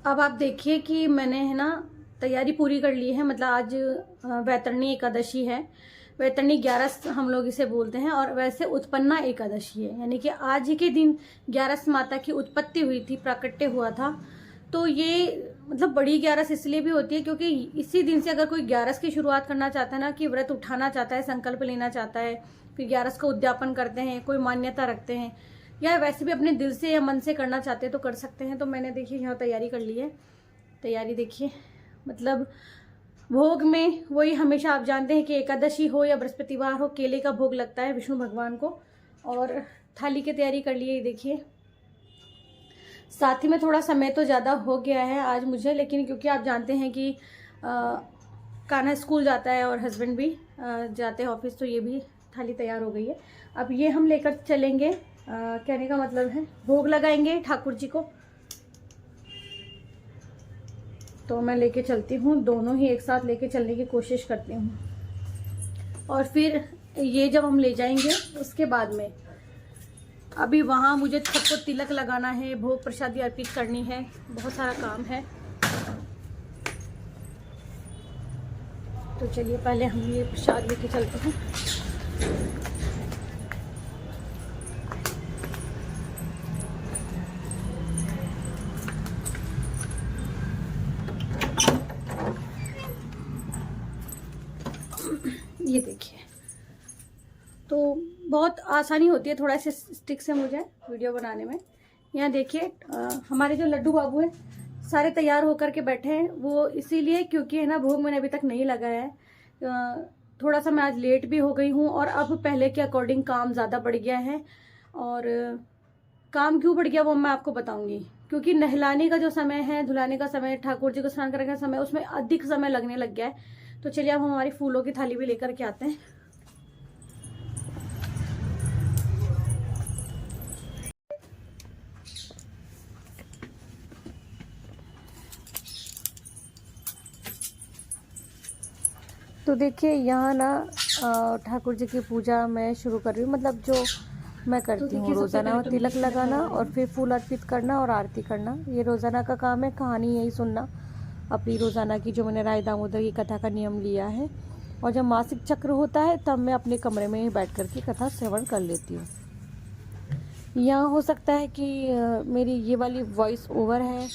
अब आप देखिए कि मैंने है ना तैयारी पूरी कर ली है। मतलब आज वैतरणी एकादशी है। वैतरणी 11 हम लोग इसे बोलते हैं, और वैसे उत्पन्ना एकादशी है, यानी कि आज ही के दिन 11 माता की उत्पत्ति हुई थी, प्राकट्य हुआ था। तो ये मतलब बड़ी 11 इसलिए भी होती है क्योंकि इसी दिन से अगर कोई 11 की शुरुआत करना चाहता है ना, कि व्रत उठाना चाहता है, संकल्प लेना चाहता है, फिर 11 का उद्यापन करते हैं, कोई मान्यता रखते हैं, या वैसे भी अपने दिल से या मन से करना चाहते हैं तो कर सकते हैं। तो मैंने देखिए यहाँ तैयारी कर ली है। तैयारी देखिए, मतलब भोग में वही, हमेशा आप जानते हैं कि एकादशी हो या बृहस्पतिवार हो, केले का भोग लगता है विष्णु भगवान को। और थाली की तैयारी कर ली है, देखिए। साथ ही में थोड़ा समय तो ज़्यादा हो गया है आज मुझे, लेकिन क्योंकि आप जानते हैं कि कान्हा स्कूल जाता है और हस्बैंड भी जाते हैं ऑफिस, तो ये भी थाली तैयार हो गई है। अब ये हम लेकर चलेंगे, कहने का मतलब है भोग लगाएंगे ठाकुर जी को। तो मैं लेके चलती हूँ, दोनों ही एक साथ लेके चलने की कोशिश करती हूँ। और फिर ये जब हम ले जाएंगे उसके बाद में, अभी वहाँ मुझे सबको तिलक लगाना है, भोग प्रसादी अर्पित करनी है, बहुत सारा काम है। तो चलिए पहले हम ये प्रसाद लेके चलते हैं। ये देखिए, तो बहुत आसानी होती है थोड़ा से स्टिक से मुझे वीडियो बनाने में। यहाँ देखिए हमारे जो लड्डू बाबू हैं सारे तैयार होकर के बैठे हैं। वो इसीलिए क्योंकि है ना भोग मैंने अभी तक नहीं लगाया है। थोड़ा सा मैं आज लेट भी हो गई हूँ, और अब पहले के अकॉर्डिंग काम ज़्यादा बढ़ गया है। और काम क्यों बढ़ गया वो मैं आपको बताऊंगी। क्योंकि नहलाने का जो समय है, धुलाने का समय, ठाकुर जी को स्नान करने का समय, उसमें अधिक समय लगने लग गया है। तो चलिए अब हम हमारी फूलों की थाली भी लेकर के आते हैं। तो देखिए यहाँ ना ठाकुर जी की पूजा मैं शुरू कर रही हूँ। मतलब जो मैं करती हूँ रोज़ाना, तिलक लगाना और फिर फूल अर्पित करना और आरती करना, ये रोज़ाना का काम है। कहानी यही सुनना अपनी रोज़ाना की, जो मैंने राय दामोदर की कथा का नियम लिया है। और जब मासिक चक्र होता है तब मैं अपने कमरे में ही बैठ कर के कथा श्रवण कर लेती हूँ। यहाँ हो सकता है कि मेरी ये वाली वॉइस ओवर है,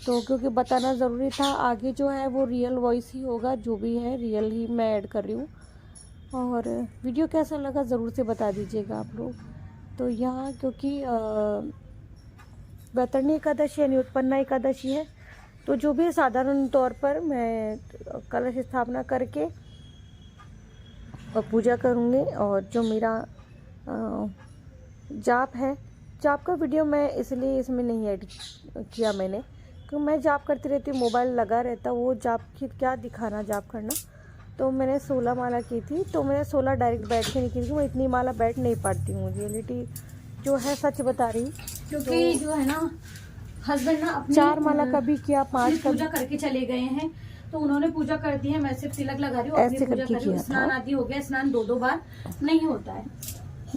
तो क्योंकि बताना ज़रूरी था। आगे जो है वो रियल वॉइस ही होगा, जो भी है रियल ही मैं ऐड कर रही हूँ। और वीडियो कैसा लगा ज़रूर से बता दीजिएगा आप लोग। तो यहाँ क्योंकि वैतरणी एकादशी यानी उत्पन्ना एकादशी है, तो जो भी साधारण तौर पर मैं कलश स्थापना करके और पूजा करूँगी। और जो मेरा जाप है, जाप का वीडियो मैं इसलिए इसमें नहीं ऐड किया मैंने, क्योंकि मैं जाप करती रहती हूँ, मोबाइल लगा रहता, वो जाप की क्या दिखाना जाप करना। तो मैंने 16 माला की थी, तो मैंने 16 डायरेक्ट बैठ के नहीं की थी। मैं इतनी माला बैठ नहीं पाती हूँ, रियलिटी जो है सच बता रही। क्योंकि तो जो है ना हस्बैंड ना अपनी 4 माला का भी किया, 5 का पूजा करके चले गए हैं, तो उन्होंने पूजा कर दी है। मैं सिर्फ तिलक लगा रही हूँ, ऐसे करके किया। स्नान आदि हो गया, स्नान 2-2 बार नहीं होता है।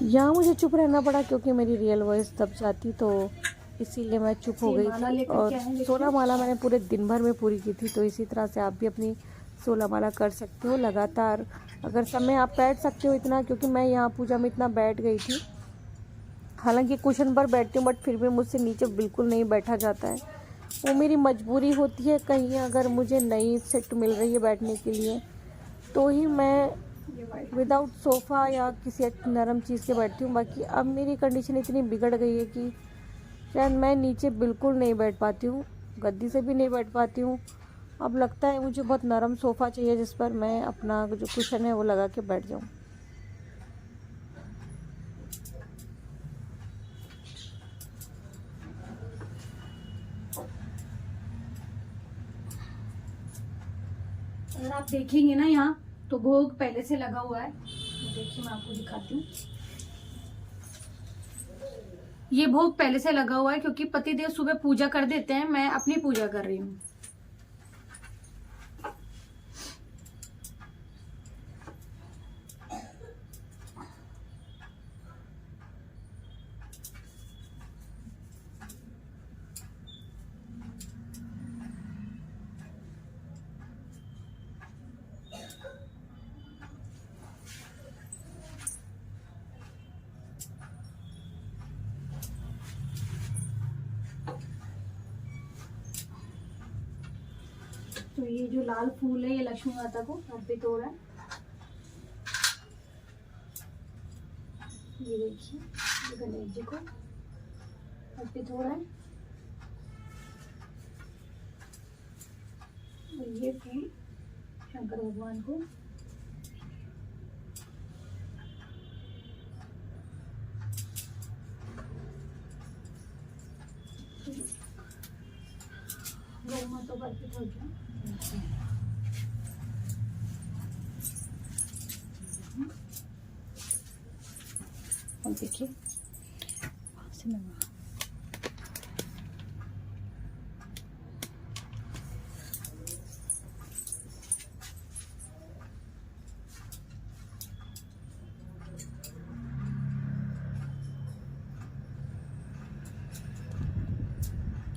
यहाँ मुझे चुप रहना पड़ा क्योंकि मेरी रियल वॉइस दब जाती, तो इसीलिए मैं चुप हो गई थी। और 16 माला मैंने पूरे दिन भर में पूरी की थी। तो इसी तरह से आप भी अपनी 16 माला कर सकते हो लगातार, अगर समय आप बैठ सकते हो इतना। क्योंकि मैं यहाँ पूजा में इतना बैठ गई थी, हालांकि कुशन पर बैठती हूँ, बट फिर भी मुझसे नीचे बिल्कुल नहीं बैठा जाता है। वो मेरी मजबूरी होती है। कहीं अगर मुझे नई सीट मिल रही है बैठने के लिए, तो ही मैं विदाउट सोफ़ा या किसी नरम चीज़ के बैठती हूँ। बाकी अब मेरी कंडीशन इतनी बिगड़ गई है कि शायद मैं नीचे बिल्कुल नहीं बैठ पाती हूँ, गद्दी से भी नहीं बैठ पाती हूँ। अब लगता है मुझे बहुत नरम सोफ़ा चाहिए जिस पर मैं अपना जो कुशन है वो लगा के बैठ जाऊँ। अगर आप देखेंगे ना यहाँ, तो भोग पहले से लगा हुआ है। देखिए मैं आपको दिखाती हूँ, ये भोग पहले से लगा हुआ है क्योंकि पतिदेव सुबह पूजा कर देते हैं, मैं अपनी पूजा कर रही हूँ। तो ये जो लाल फूल है ये लक्ष्मी माता को अर्पित हो रहा है। ये देखिए, ये गणेश जी को अर्पित हो रहा है। और ये फूल शंकर भगवान को। गौ माता को अर्पित हो गया। और देखिए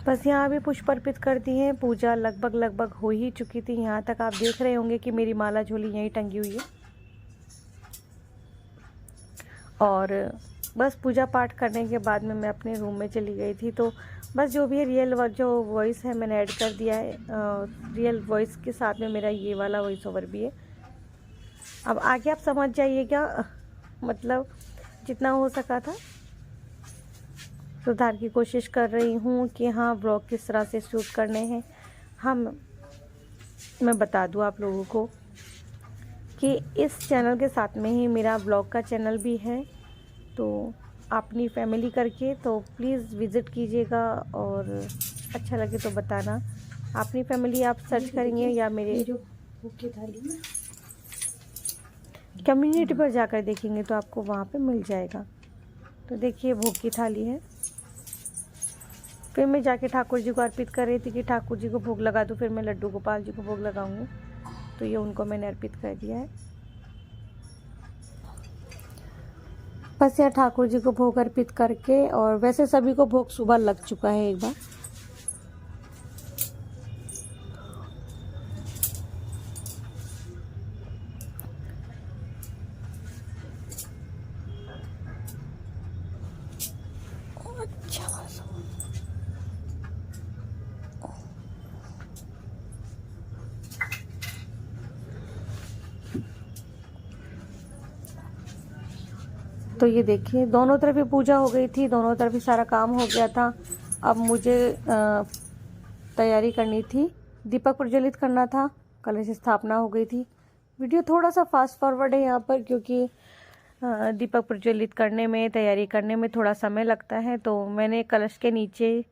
बस यहाँ भी पुष्प अर्पित कर दी है। पूजा लगभग हो ही चुकी थी। यहाँ तक आप देख रहे होंगे कि मेरी माला झोली यहीं टंगी हुई है। और बस पूजा पाठ करने के बाद में मैं अपने रूम में चली गई थी। तो बस जो भी है रियल जो वॉइस है मैंने ऐड कर दिया है। रियल वॉइस के साथ में मेरा ये वाला वॉइस ओवर भी है। अब आगे आप समझ जाइएगा, मतलब जितना हो सका था सुधार की कोशिश कर रही हूँ कि हाँ ब्लॉग किस तरह से शूट करने हैं। मैं बता दूँ आप लोगों को कि इस चैनल के साथ में ही मेरा ब्लॉग का चैनल भी है। तो अपनी फैमिली करके तो प्लीज़ विज़िट कीजिएगा और अच्छा लगे तो बताना। अपनी फैमिली आप सर्च करेंगे या मेरे जो भोग की थाली में कम्युनिटी पर जाकर देखेंगे तो आपको वहाँ पे मिल जाएगा। तो देखिए भोग की थाली है। फिर मैं जाके ठाकुर जी को अर्पित कर रही थी कि ठाकुर जी को भोग लगा दूँ, फिर मैं लड्डू गोपाल जी को भोग लगाऊंगी। तो ये उनको मैंने अर्पित कर दिया है। बस यार ठाकुर जी को भोग अर्पित करके, और वैसे सभी को भोग सुबह लग चुका है एक बार। तो ये देखिए दोनों तरफ ही पूजा हो गई थी, दोनों तरफ ही सारा काम हो गया था। अब मुझे तैयारी करनी थी, दीपक प्रज्वलित करना था, कलश स्थापना हो गई थी। वीडियो थोड़ा सा फास्ट फॉरवर्ड है यहाँ पर क्योंकि दीपक प्रज्वलित करने में, तैयारी करने में थोड़ा समय लगता है। तो मैंने कलश के नीचे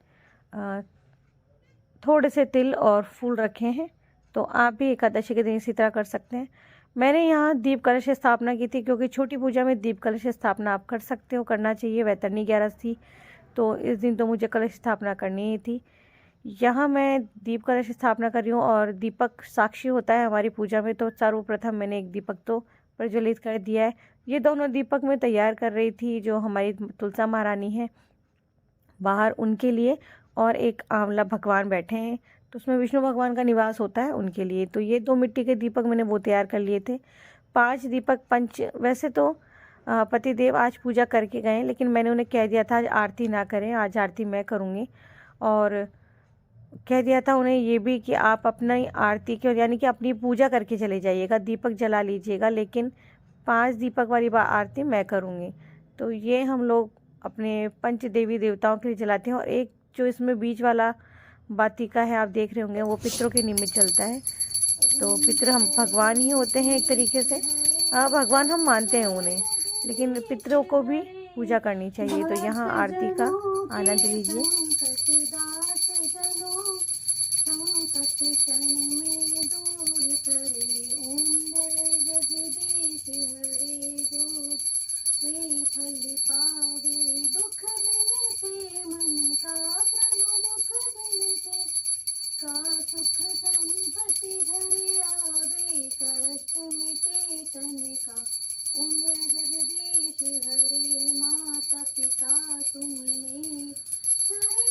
थोड़े से तिल और फूल रखे हैं। तो आप भी एकादशी के दिन इसी तरह कर सकते हैं। मैंने यहाँ दीप कलश स्थापना की थी क्योंकि छोटी पूजा में दीप कलश स्थापना आप कर सकते हो, करना चाहिए। वैतरणी 11 थी तो इस दिन तो मुझे कलश स्थापना करनी ही थी। यहाँ मैं दीप कलश स्थापना कर रही हूँ और दीपक साक्षी होता है हमारी पूजा में। तो सर्वप्रथम मैंने एक दीपक तो प्रज्वलित कर दिया है। ये दोनों दीपक मैं तैयार कर रही थी जो हमारी तुलसा महारानी है बाहर, उनके लिए, और एक आंवला भगवान बैठे हैं तो उसमें विष्णु भगवान का निवास होता है उनके लिए। तो ये 2 मिट्टी के दीपक मैंने वो तैयार कर लिए थे। 5 दीपक पंच, वैसे तो पतिदेव आज पूजा करके गए, लेकिन मैंने उन्हें कह दिया था आज आरती ना करें, आज आरती मैं करूँगी। और कह दिया था उन्हें ये भी कि आप अपनी आरती के, यानी कि अपनी पूजा करके चले जाइएगा, दीपक जला लीजिएगा, लेकिन 5 दीपक वाली आरती मैं करूँगी। तो ये हम लोग अपने पंच देवी देवताओं के लिए जलाते हैं। और एक जो इसमें बीच वाला बातिका है आप देख रहे होंगे, वो पितरों के निमित्त चलता है। तो पितर हम भगवान ही होते हैं एक तरीके से। भगवान हम मानते हैं उन्हें, लेकिन पितरों को भी पूजा करनी चाहिए। तो यहाँ आरती का आनंद लीजिए। का सुख संपत्ति घर आवे, कष्ट मिटे तन का। उम्र जगदीश हरे, माता पिता तुमने शरण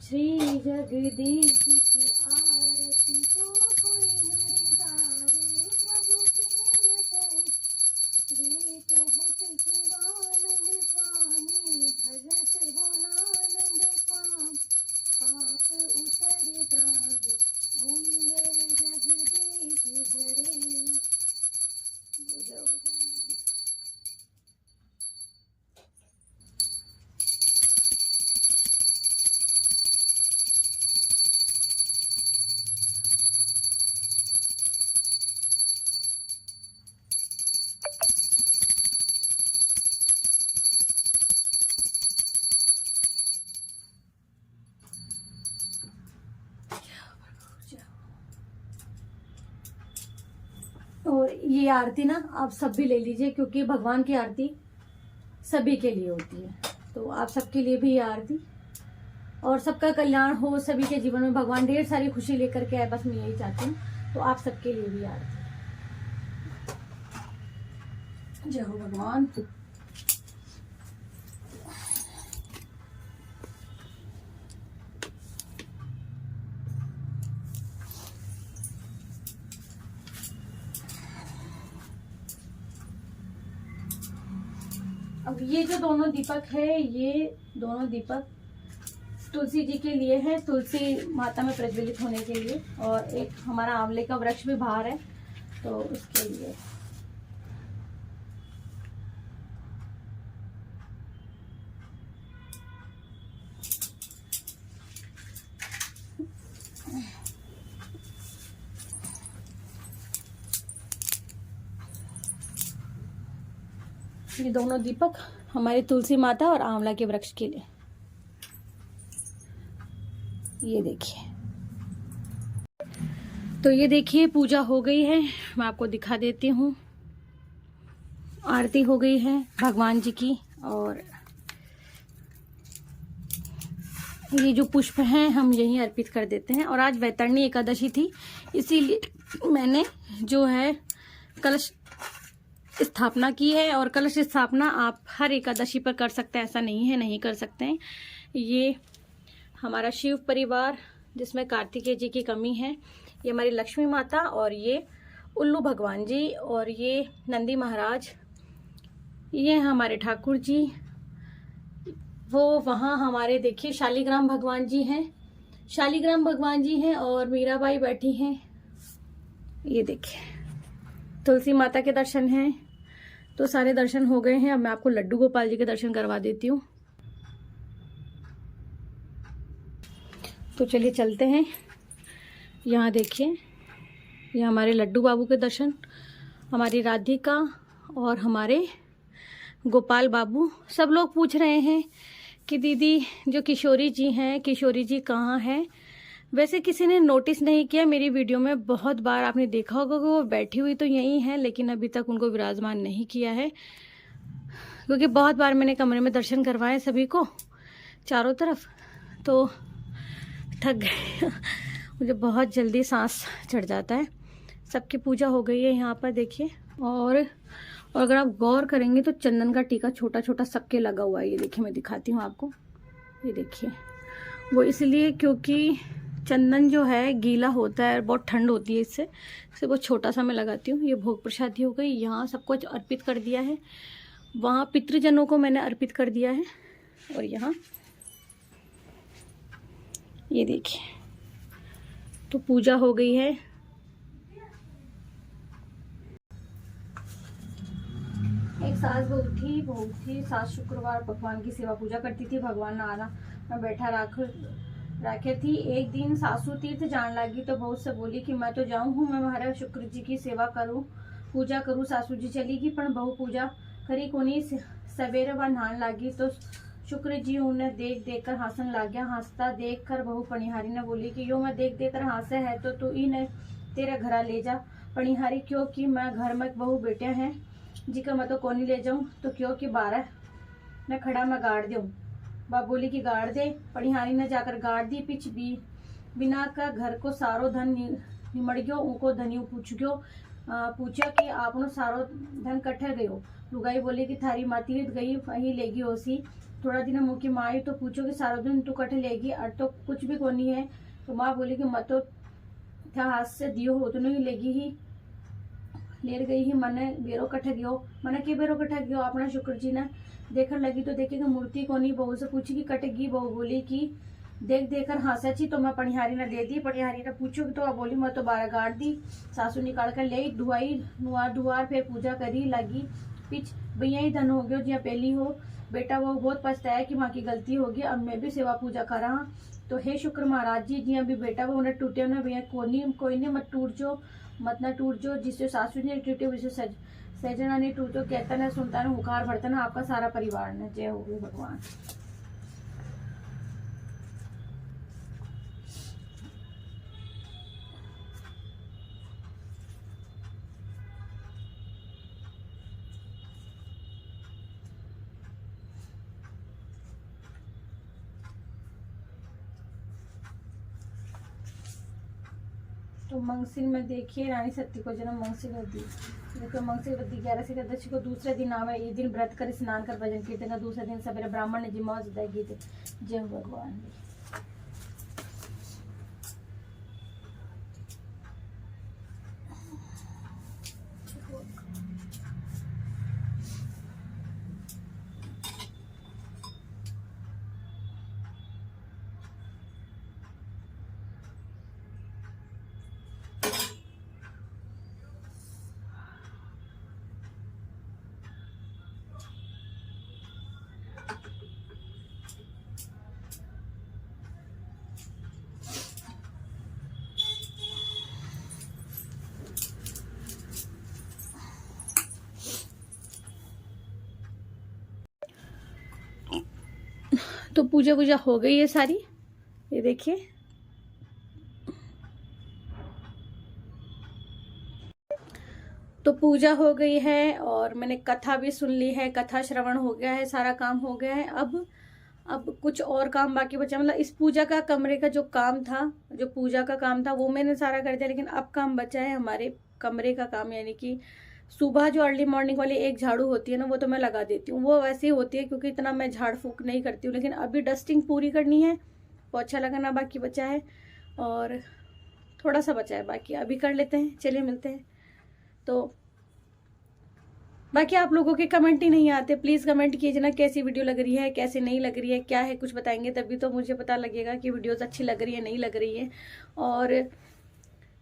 श्री जगदीश की आरती जो कोई नर गावे, प्रभु प्रेम सहित वे कहत शिवानंद स्वामी, भजत भोलानंद स्वामी, पाप उतर जावे, मंगल जगदीश हरे। जय भगवान। और ये आरती ना आप सब भी ले लीजिए, क्योंकि भगवान की आरती सभी के लिए होती है। तो आप सबके लिए भी ये आरती, और सबका कल्याण हो, सभी के जीवन में भगवान ढेर सारी खुशी लेकर के आए, बस मैं यही चाहती हूँ। तो आप सबके लिए भी आरती। जय हो भगवान। अब ये जो दोनों दीपक है, ये दोनों दीपक तुलसी जी के लिए है, तुलसी माता में प्रज्वलित होने के लिए, और एक हमारा आंवले का वृक्ष भी बाहर है, तो उसके लिए। ये दोनों दीपक हमारी तुलसी माता और आंवला के वृक्ष के लिए। ये देखिए, तो ये देखिए पूजा हो गई है, मैं आपको दिखा देती हूँ। आरती हो गई है भगवान जी की, और ये जो पुष्प हैं हम यहीं अर्पित कर देते हैं। और आज वैतरणी एकादशी थी, इसीलिए मैंने जो है कलश स्थापना की है। और कलश स्थापना आप हर एकादशी पर कर सकते हैं, ऐसा नहीं है नहीं कर सकते हैं। ये हमारा शिव परिवार, जिसमें कार्तिकेय जी की कमी है, ये हमारी लक्ष्मी माता, और ये उल्लू भगवान जी, और ये नंदी महाराज, ये हमारे ठाकुर जी, वो वहाँ हमारे देखिए शालीग्राम भगवान जी हैं, शालीग्राम भगवान जी हैं, और मीराबाई बैठी हैं। ये देखिए तुलसी माता के दर्शन हैं। तो सारे दर्शन हो गए हैं। अब मैं आपको लड्डू गोपाल जी के दर्शन करवा देती हूँ। तो चलिए चलते हैं। यहाँ देखिए, ये हमारे लड्डू बाबू के दर्शन, हमारी राधिका और हमारे गोपाल बाबू। सब लोग पूछ रहे हैं कि दीदी जो किशोरी जी हैं, किशोरी जी कहाँ हैं। वैसे किसी ने नोटिस नहीं किया मेरी वीडियो में, बहुत बार आपने देखा होगा कि वो बैठी हुई तो यहीं है, लेकिन अभी तक उनको विराजमान नहीं किया है, क्योंकि बहुत बार मैंने कमरे में दर्शन करवाए सभी को चारों तरफ, तो थक गए मुझे बहुत जल्दी सांस चढ़ जाता है। सबकी पूजा हो गई है यहाँ पर देखिए। और अगर आप गौर करेंगे तो चंदन का टीका छोटा छोटा सबके लगा हुआ है। ये देखिए, मैं दिखाती हूँ आपको, ये देखिए। वो इसलिए क्योंकि चंदन जो है गीला होता है, बहुत ठंड होती है, इससे वो छोटा सा मैं लगाती हूँ। ये भोग प्रसादी हो गई। यहाँ सबको अर्पित कर दिया है, वहाँ पितृजनों को मैंने अर्पित कर दिया है। और यहाँ ये देखिए, तो पूजा हो गई है। एक सास बहू थी, सास शुक्रवार भगवान की सेवा पूजा करती थी, भगवान आना मैं बैठा रखे थी। एक दिन सासू तीर्थ जान लगी तो बहू से बोली कि मैं तो जाऊँ हूँ, मैं महाराज शुक्र जी की सेवा करूँ, पूजा करूँ। सासू जी चली गई, पर बहू पूजा करी कोनी। सवेरे वह नहान लगी तो शुक्र जी उन्हें देख देख कर हंसन लग गया। हंसता देख कर बहू पणिहारी ने बोली कि यो मैं देख देख कर हंसे है तो तू इन्हें तेरे घर ले जा। पणिहारी क्यों कि मैं घर में बहू बेटे हैं जी का मैं तो कोनी ले जाऊँ, तो क्यों कि 12 मैं खड़ा मैं गाड़ दूँ। बाप बोली कि गाड़ दे। पणिहारी ने जाकर गाड़ दी। पिछ भी बिना का घर को सारो धन निमड़ गयो। उनको धनी पूछा कि आपनो सारो धन कट्ठे गयो। लुगाई बोली कि थारी माती गई वही लेगी होसी। थोड़ा दिन मुँह की माँ आई तो पूछो कि सारा दिन तू कट लेगी और तो कुछ भी कोनी है। तो माँ बोली कि मत तो था हाथ से दियो हो तो नहीं लेगी ही लेर गई ही मने बेरो कट गयो। मने के बेरो कट गयो अपना शुक्र जी ने देखने लगी तो देखेगा मूर्ति कोनी। बहू से पूछी कि कटेगी। बहू बोली कि देख देकर हंसा छी तो मैं पनिहारी ने दे दी। पनिहारी ने पूछो तो अब बोली मैं तो बारह गाड़ दी। सासू निकाल कर ले धुआई नुआर फिर पूजा करी लगी पिछ भैया ही धन हो गयो जिया पहली हो। बेटा वो बहुत पछताया कि माँ की गलती होगी अब मैं भी सेवा पूजा करा। तो हे शुक्र महाराज जी जिया भी बेटा वो उन्हें टूटे उन्हें भैया कोई नहीं मत टूट जो मत ना टूट जो। जिससे सासू ने टूटे वैसे सजना नहीं टूटो। कहता ना सुनता ना हुकार भरता ना आपका सारा परिवार ने। जय हो गई भगवान। तो मंगसिर में देखिए रानी सती को जन्म मंगसिर वृद्धि। देखो मंगसिर वृद्धि 11 से 14 को दूसरे दिन आवे। ये दिन व्रत कर स्नान कर भजन कीर्तन का। दूसरे दिन सवेरे ब्राह्मण ने जिम्मा गीत। जय हो भगवान। तो पूजा वूजा हो गई है सारी। ये देखिए तो पूजा हो गई है और मैंने कथा भी सुन ली है। कथा श्रवण हो गया है। सारा काम हो गया है। अब कुछ और काम बाकी बचा। मतलब इस पूजा का कमरे का जो काम था जो पूजा का काम था वो मैंने सारा कर दिया। लेकिन अब काम बचा है हमारे कमरे का काम। यानी कि सुबह जो अर्ली मॉर्निंग वाली एक झाड़ू होती है ना वो तो मैं लगा देती हूँ। वो वैसे ही होती है क्योंकि इतना मैं झाड़ फूक नहीं करती हूँ। लेकिन अभी डस्टिंग पूरी करनी है। पोछा लगाना बाकी बचा है और थोड़ा सा बचा है बाकी। अभी कर लेते हैं। चलिए मिलते हैं। तो बाकी आप लोगों के कमेंट ही नहीं आते। प्लीज़ कमेंट कीजिए ना कैसी वीडियो लग रही है कैसे नहीं लग रही है क्या है कुछ बताएंगे तभी तो मुझे पता लगेगा कि वीडियोस अच्छी लग रही है नहीं लग रही है। और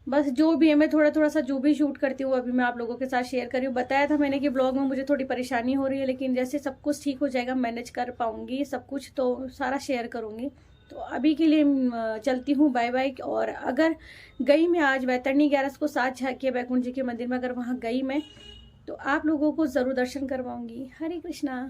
बस जो भी है मैं थोड़ा सा जो भी शूट करती हूँ अभी मैं आप लोगों के साथ शेयर कर रही हूँ। बताया था मैंने कि ब्लॉग में मुझे थोड़ी परेशानी हो रही है लेकिन जैसे सब कुछ ठीक हो जाएगा मैनेज कर पाऊंगी सब कुछ तो सारा शेयर करूँगी। तो अभी के लिए चलती हूँ बाय बाय। और अगर गई मैं आज वैतरणी 11 को 7 झांकिया बैकुंठ जी के मंदिर में अगर वहाँ गई मैं तो आप लोगों को ज़रूर दर्शन करवाऊंगी। हरे कृष्णा।